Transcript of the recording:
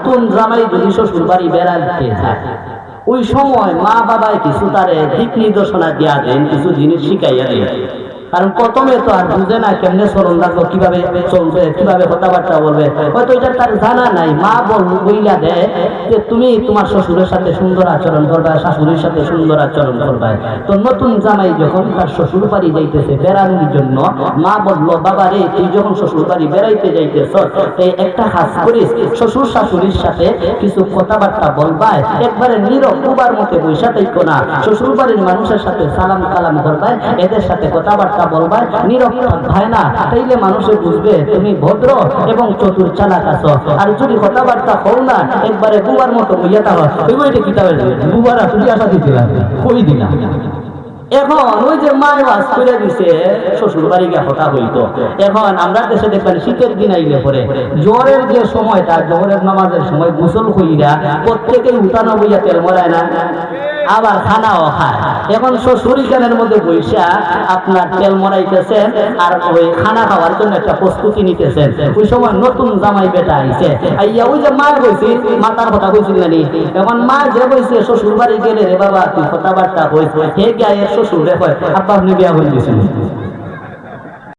নতুন জামাই যদি শ্বশুর বাড়ি বেড়াতে যায়, ওই সময় মা বাবায় কিছু তারে দিক নির্দেশনা দেওয়া দেন, কিছু জিনিস শিখাইয়া দেন। কারণ প্রথমে তো আর বুঝে না কেমনে চলন রাখবো, কিভাবে চলবে, কিভাবে কথাবার্তা বলবে, হয়তো এটা তার জানা নাই। মা বইলা দেয় যে তুমি তোমার শ্বশুরের সাথে সুন্দর আচরণ করবে, শাশুড়ির সাথে সুন্দর আচরণ করবে। তো নতুন জামাই যখন তার শ্বশুর বাড়ি যাইতেছে বেড়ানোর জন্য, মা বললো বাবা রে, তুই যখন শ্বশুর বাড়ি বেড়াইতে যাইতেছ, একটা কাজ করিস, শ্বশুর শাশুড়ির সাথে কিছু কথাবার্তা বলবাই, একবারে নীরব কুবার মতে বৈশা থাইকো না, শ্বশুর বাড়ির মানুষের সাথে সালাম কালাম করবাই, এদের সাথে কথাবার্তা বলবাই, নীরব থাকবাই না, তাইলে মানুষে বুঝবে তুমি ভদ্র এবং চতুর চালাক আছো। আর যদি কথাবার্তা হও না, একবারে বুবার মতো বইয়া থাকো, ওই বইটা কিতাবে বুবারা তুমি আশা দিতে লাগবে, কই দিলাম। এখন ওই যে মায় ওয়াজ করে দিছে শ্বশুর বাড়ি গিয়ে হতা হইতো। এখন আমরা দেশে দেখবেন শীতের দিন আইলে পরে জ্বরের যে সময়টা, জোহরের নামাজের সময় গোসল কইরা প্রত্যেকেই উঠানো বইয়া তেল মরায় না, আবার খানাও খায়। এখন শ্বশুর খানের মধ্যে বৈশা আপনার তেল মরাইতেছেন আর ওই খানা খাওয়ার জন্য একটা প্রস্তুতি নিতেছেন। ওই সময় নতুন জামাই বেটা আইছে, আইয়া ওই যে মা কইছি, মাতার কথা কইছিল না, এখন মা যে কইছে শ্বশুর বাড়ি গেলে রে বাবা তুই কথাবার্তা কইছ, হে গায়ে শ্বশুর রে কয় আব্বা আপনি বিয়া হয়ে গেছেন।